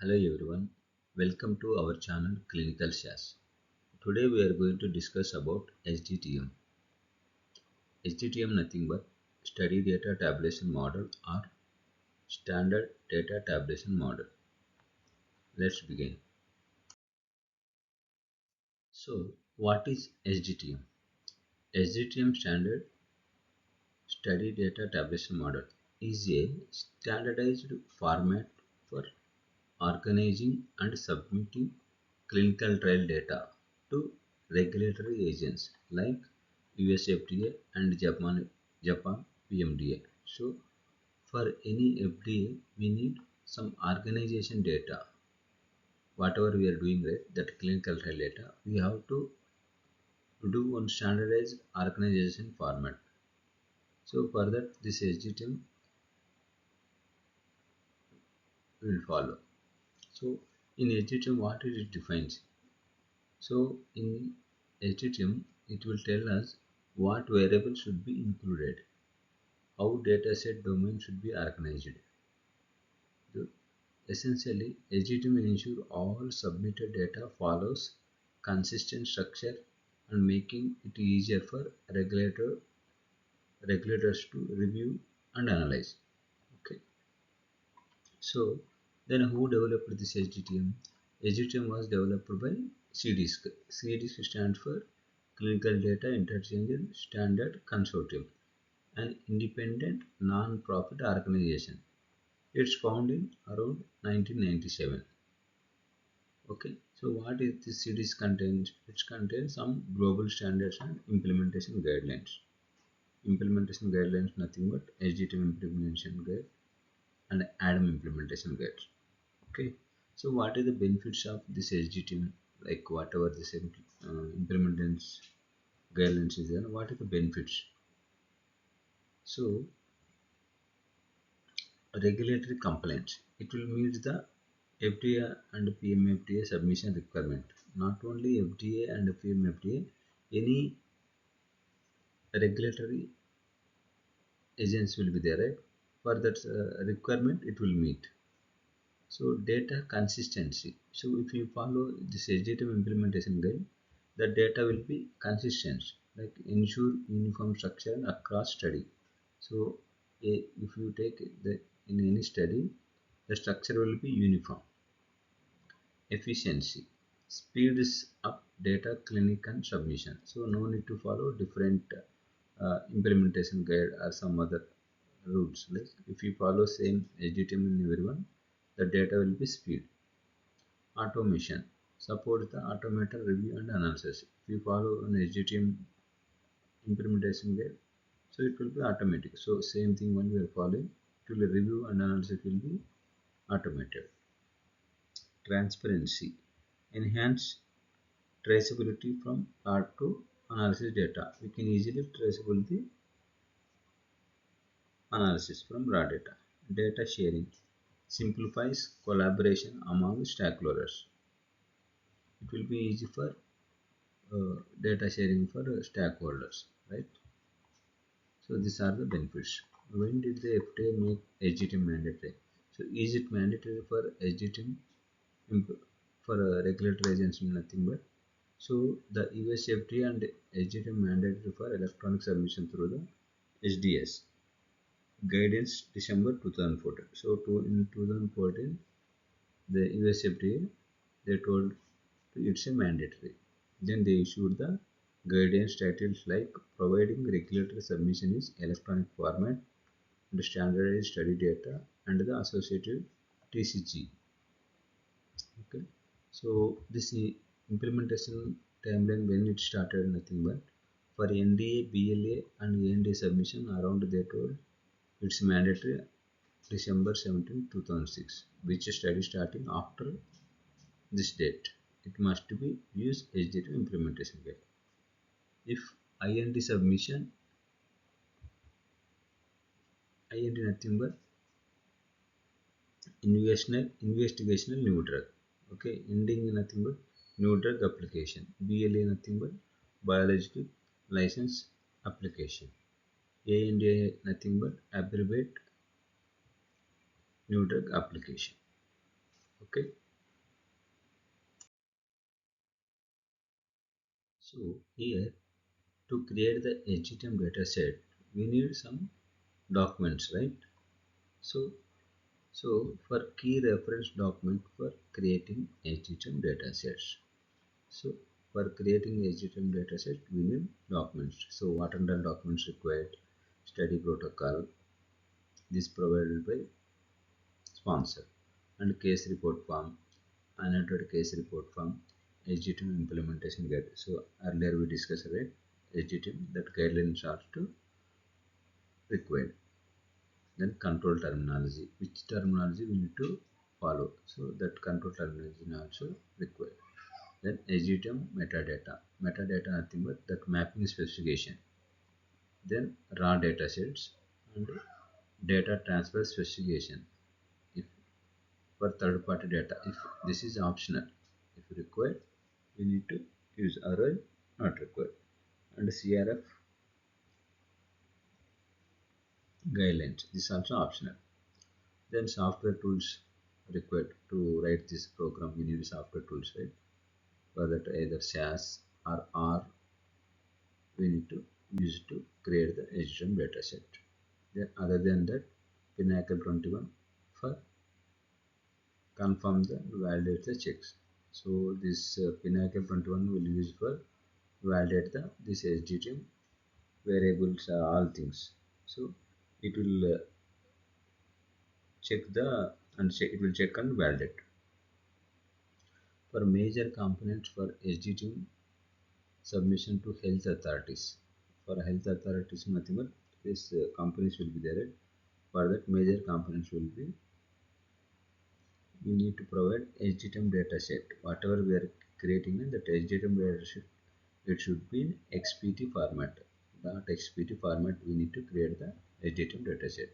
Hello everyone, welcome to our channel Clinical Shares. Today we are going to discuss about SDTM. SDTM nothing but Study Data Tabulation Model or Standard Data Tabulation Model. Let's begin. So what is SDTM? SDTM Standard Study Data Tabulation Model is a standardized format for organizing and submitting clinical trial data to regulatory agents like US FDA and Japan PMDA. So for any FDA, we need some organization data. Whatever we are doing, right, that clinical trial data, we have to do one standardized organization format. So for that, this SGTM will follow. So in SGTM, what it defines? So in SDTM, it will tell us what variables should be included, how dataset domain should be organized. So essentially, SDTM will ensure all submitted data follows consistent structure and making it easier for regulators to review and analyze. Okay. So then who developed this SDTM? SDTM was developed by CDISC. CDISC stands for Clinical Data Interchange Standard Consortium, an independent non-profit organization. It's found in around 1997. Okay, so what is this CDISC contains? It contains some global standards and implementation guidelines. Implementation guidelines nothing but SDTM implementation guide and ADAM implementation guide. Okay, so what are the benefits of this SGTM? Like whatever this implementations guidelines is there, what are the benefits? So regulatory compliance. It will meet the FDA and PMFDA submission requirement. Not only FDA and PMFDA, any regulatory agents will be there, right? For that requirement, it will meet. So data consistency. So if you follow this SDTM implementation guide, the data will be consistent, like ensure uniform structure across study. So if you take the in any study, the structure will be uniform. Efficiency speeds up data clinic and submission. So no need to follow different implementation guide or some other routes. Like if you follow same SDTM in everyone, the data will be speed. Automation supports the automated review and analysis. If you follow an SDTM implementation guide, so it will be automatic. So same thing when we are following, it will review and analysis will be automated. Transparency enhance traceability from lab to analysis data. We can easily traceable the analysis from raw data. Data sharing simplifies collaboration among stakeholders. It will be easy for data sharing for stakeholders, right? So these are the benefits. When did the FTA make SGTM mandatory? So is it mandatory for SGTM for regulatory agency? Nothing but. So the US FTA and SGTM mandatory for electronic submission through the SDS guidance December 2014. So in 2014 the US FDA they told it's a mandatory. Then they issued the guidance titles like providing regulatory submission is electronic format and standardized study data and the associated TCG. Okay, so this implementation timeline when it started nothing but for NDA, BLA and ANDA submission around they told it's mandatory December 17, 2006, which study starting after this date. It must be used SDT implementation guide. If IND submission, IND nothing but investigational new drug. Okay, ending nothing but new drug application. BLA nothing but biological license application. ANDA nothing but abbreviate new drug application. Okay. So here, to create the SDTM dataset, we need some documents, right? So, for key reference document for creating SDTM datasets. So for creating SDTM dataset, we need documents. So what are the documents required? Study protocol, this provided by sponsor, and case report form, annotated case report form, SDTM implementation guide. So earlier we discussed, right, SDTM, that guidelines are to required. Then control terminology, which terminology we need to follow. So that control terminology is also required. Then SDTM metadata. Metadata nothing but that mapping specification. Then raw data sets and data transfer specification. If for third party data, if this is optional, if required, we need to use, otherwise not required. And CRF guidelines, this is also optional. Then software tools required to write this program. We need software tools, right? For that either SAS or R we need to use to create the HTML dataset. Then other than that, Pinnacle 21 for confirm the validate the checks. So this Pinnacle 21 will use for validate the this SDTM variables, all things. So it will check the and check, it will check and validate. For major components for SDTM submission to health authorities. For health authorities, nothing but this companies will be there. For that, major components will be, we need to provide HTML dataset. Whatever we are creating in that HTML dataset, it should be in XPT format. That XPT format we need to create the HTML dataset.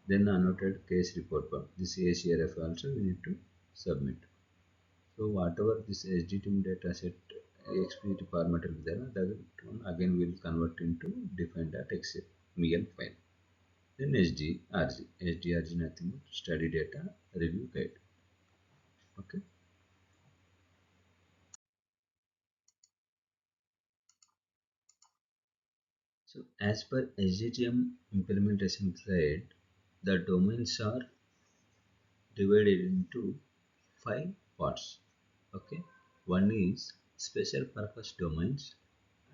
Then annotated case report form. This ACRF also we need to submit. So whatever this HTML dataset XPT format will be there, that one again will convert into define.xml file. Then SDRG. SDRG nothing but study data review guide. Okay. So as per SDTM implementation guide, the domains are divided into 5 parts. Okay. One is special purpose domains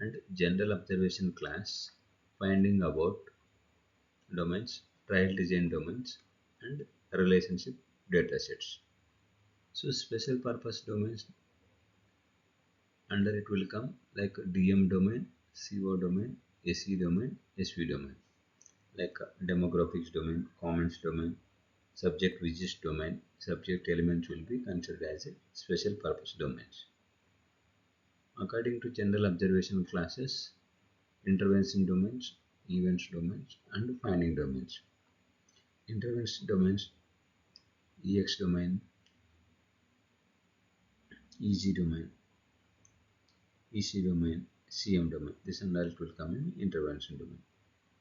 and general observation class, finding about domains, trial design domains, and relationship datasets. So special purpose domains, under it will come like DM domain, CO domain, SE domain, SV domain, like demographics domain, comments domain, subject widgets domain. Subject elements will be considered as a special purpose domains. According to general observation classes, intervention domains, events domains, and finding domains. Intervention domains, EX domain, EG domain, EC domain, CM domain. This and all it will come in intervention domain.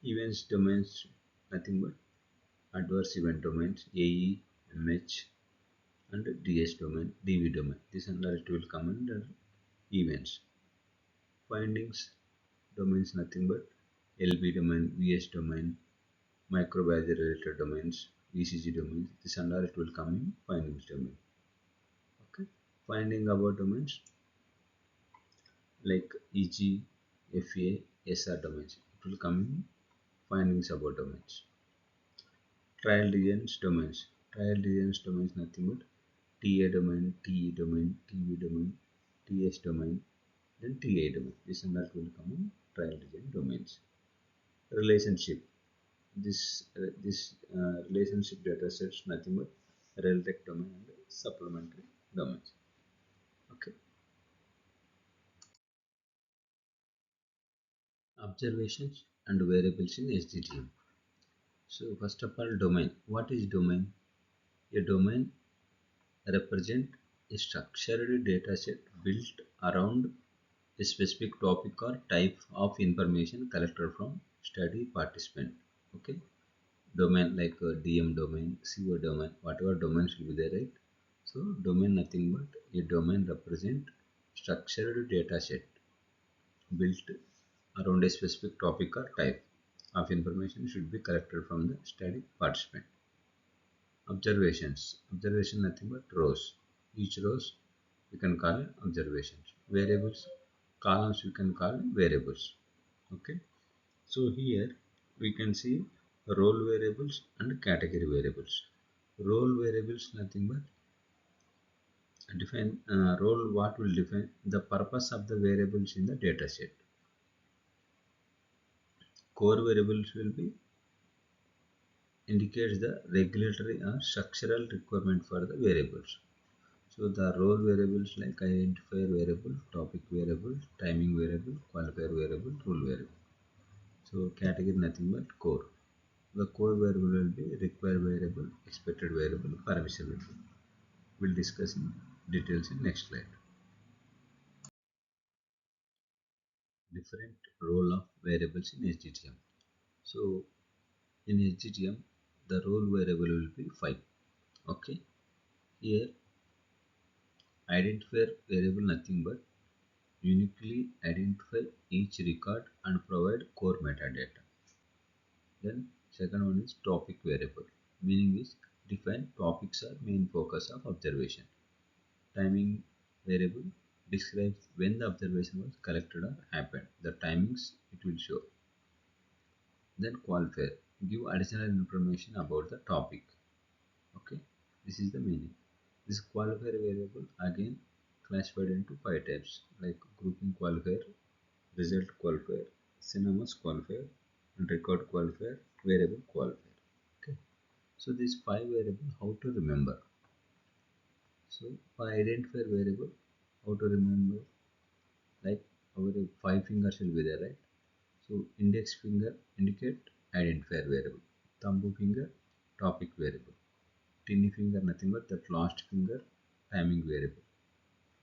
Events domains, nothing but adverse event domains, AE, MH, and DS domain, DV domain. This and all it will come under events. Findings domains, nothing but LB domain, VS domain, microbiology related domains, ECG domains. This and all it will come in findings domain. Okay. Finding about domains like EG, FA, SR domains. It will come in findings about domains. Trial designs domains. Trial designs domains nothing but TA domain, TE domain, TV domain, TS domain, then TA domain. This and that will come in trial design domains. Relationship. This relationship data sets nothing but RelTech domain and supplementary domains. Okay. Observations and variables in SDTM. So first of all, domain. What is domain? A domain represent a structured dataset built around a specific topic or type of information collected from study participant. Okay. Domain like DM domain, CO domain, whatever domains will be there, right? So domain nothing but a domain represent structured data set built around a specific topic or type of information should be collected from the study participant. Observations. Observation nothing but rows. Each rows we can call it observations. Variables, columns we can call variables. Okay. So here we can see role variables and category variables. Role variables nothing but define role what will define the purpose of the variables in the data set. Core variables will be indicates the regulatory or structural requirement for the variables. So the role variables like identifier variable, topic variable, timing variable, qualifier variable, rule variable. So category nothing but core. The core variable will be required variable, expected variable, permission variable. We'll discuss in details in next slide. Different role of variables in SDTM. So in SDTM, the role variable will be 5. Okay. Here identifier variable nothing but uniquely identify each record and provide core metadata. Then second one is topic variable, meaning is define topics are main focus of observation. Timing variable describes when the observation was collected or happened. The timings it will show. Then qualifier give additional information about the topic. Okay, this is the meaning. This qualifier variable again classified into 5 types like grouping qualifier, result qualifier, synonymous qualifier, and record qualifier, variable qualifier. Okay, so these 5 variables how to remember. So for identifier variable, how to remember, like our 5 fingers will be there, right? So index finger indicate identifier variable, thumb finger topic variable, tiny finger nothing but that last finger timing variable,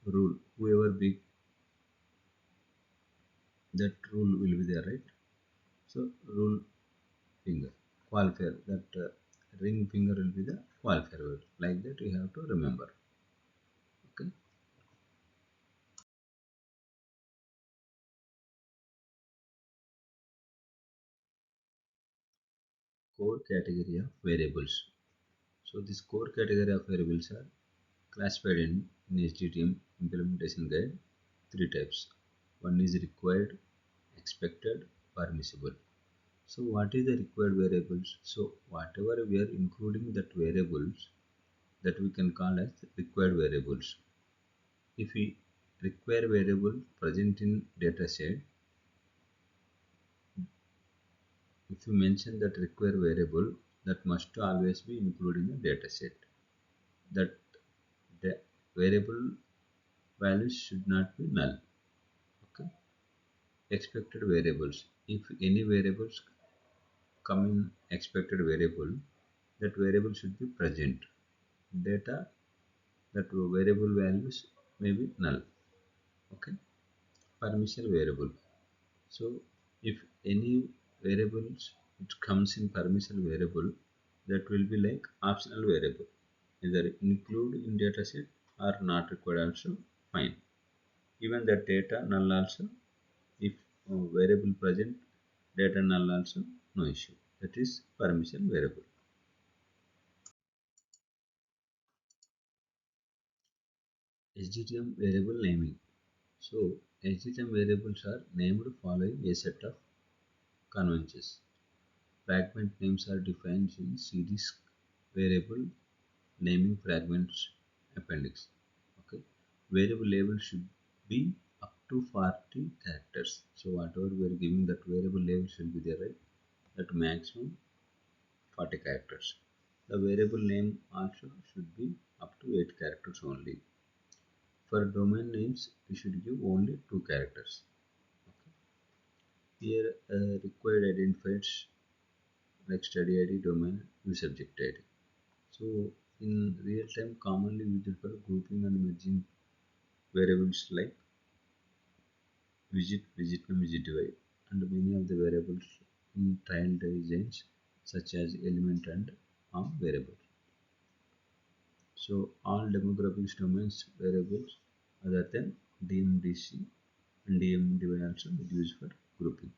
rule whoever big that rule will be there, right? So rule finger qualifier that ring finger will be the qualifier word. Like that you have to remember. Okay. Core category of variables. So this core category of variables are classified in SDTM implementation guide 3 types. One is required, expected, permissible. So what is the required variables? So whatever we are including that variables that we can call as required variables. If we require variable present in data set, if you mention that require variable, that must always be included in the data set. That the variable values should not be null. Okay. Expected variables. If any variables come in expected variable, that variable should be present. Data that variable values may be null. Okay. Permission variable. So if any variables it comes in permission variable, that will be like optional variable, either include in dataset or not required also fine. Even the data null also, if variable present data null also no issue. That is permission variable. SDTM variable naming. So SDTM variables are named following a set of conventions. Fragment names are defined in series variable naming fragments appendix. Okay, variable label should be up to 40 characters. So whatever we are giving, that variable label should be there, right? At maximum 40 characters. The variable name also should be up to 8 characters only. For domain names, we should give only 2 characters. Okay. Here required identifiers like study ID, domain, view subject ID. So in real time commonly used for grouping and merging variables like visit name, visit y, and many of the variables in trial designs such as element and arm variable. So all demographics domains variables other than DMDC and DMDY also is used for grouping.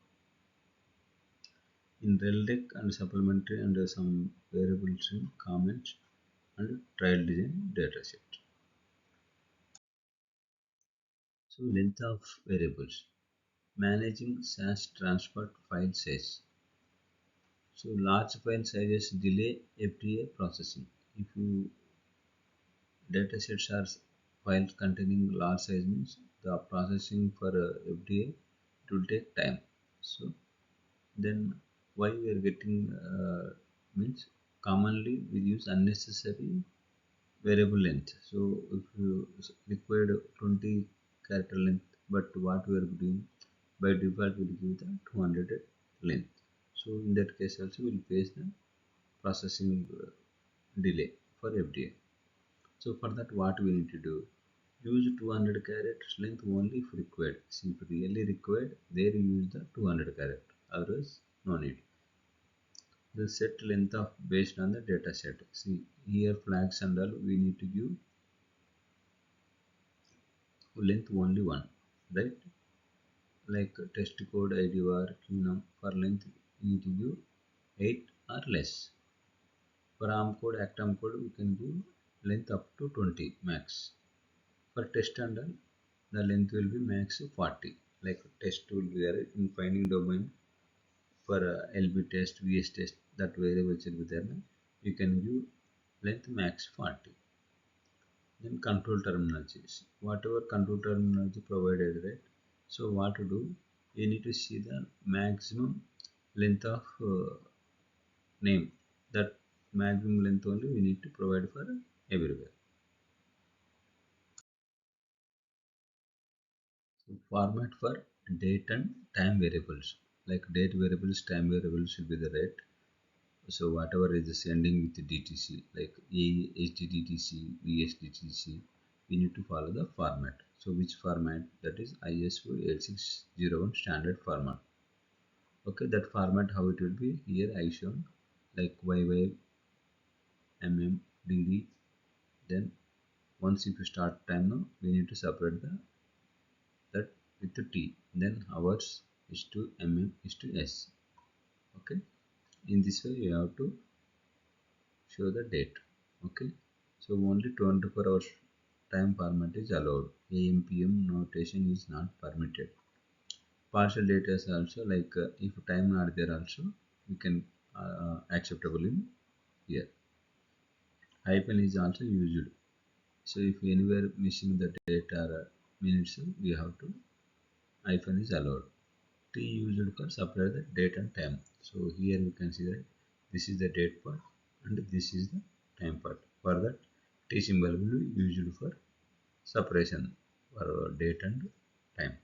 In RelDeck and supplementary and some variables in comments and trial design dataset. So length of variables. Managing SAS transport file size. So large file sizes delay FTA processing. If you datasets are files containing large size means the processing for FTA it will take time. So then why we are getting means commonly we use unnecessary variable length. So if you required 20 character length, but what we are doing by default will give the 200 length. So in that case also we will face the processing delay for FDA. So for that what we need to do? Use 200 characters length only if required. See, if really required, there you use the 200 character. Otherwise, no need. The set length of based on the data set. See here flags and all we need to give length only one, right? Like test code ID or QNUM for length you need to give 8 or less. For ARM code, ACTAM code we can give length up to 20 max. For test and all, the length will be max 40. Like test will be there in finding domain for LB test, VS test, that variables will be there. You can give length max 40. Then control terminologies. Whatever control terminology provided, right? So what to do? You need to see the maximum length of name. That maximum length only we need to provide for everywhere. So format for date and time variables. Like date variables, time variables should be the right. So whatever is ending with DTC, like HDDTC, VSDTC, we need to follow the format. So which format? That is ISO 8601 standard format. Okay, that format how it will be here I shown like YY, MM, DD. Then once if you start time now, we need to separate the that with the T. Then hours is to MM is to S. Okay, in this way you have to show the date. Okay, so only 24 hours time format is allowed. AM PM notation is not permitted. Partial data is also like if time not there also we can acceptable in here. Hyphen is also used. So if anywhere missing the date or minutes, we have to hyphen is allowed. T used for separate the date and time. So here we can see that this is the date part and this is the time part. For that T symbol will be used for separation for date and time.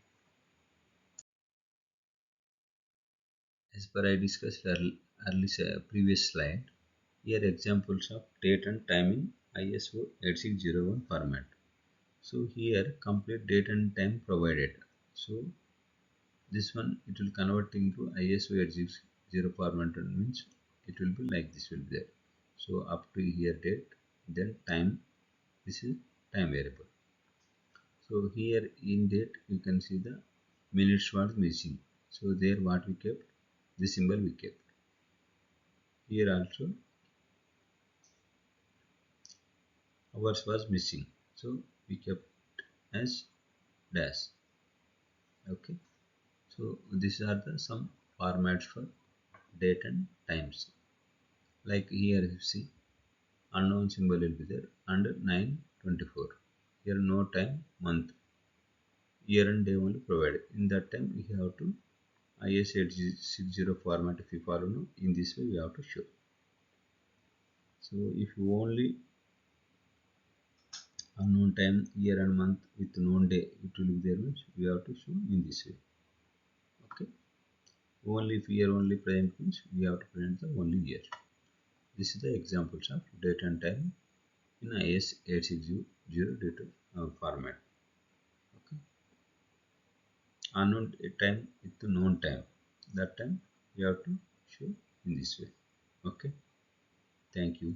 As per I discussed previous slide, here examples of date and time in ISO 8601 format. So here complete date and time provided. So this one it will convert into ISO 860 format means it will be like this will be there. So up to here date, then time, this is time variable. So here in date you can see the minutes was missing. So there what we kept, the symbol we kept. Here also hours was missing. So we kept as dash. Okay. So these are the some formats for date and times. Like here you see unknown symbol will be there and 924. Here no time, month, year and day only provided. In that time we have to IS860 format if you follow now, in this way we have to show. So if you only unknown time, year and month with known day, it will be there means we have to show in this way. Okay. Only if year only present means we have to present the only year. This is the examples of date and time in IS860 data format. Okay. Unknown time with the known time. That time you have to show in this way. Okay. Thank you.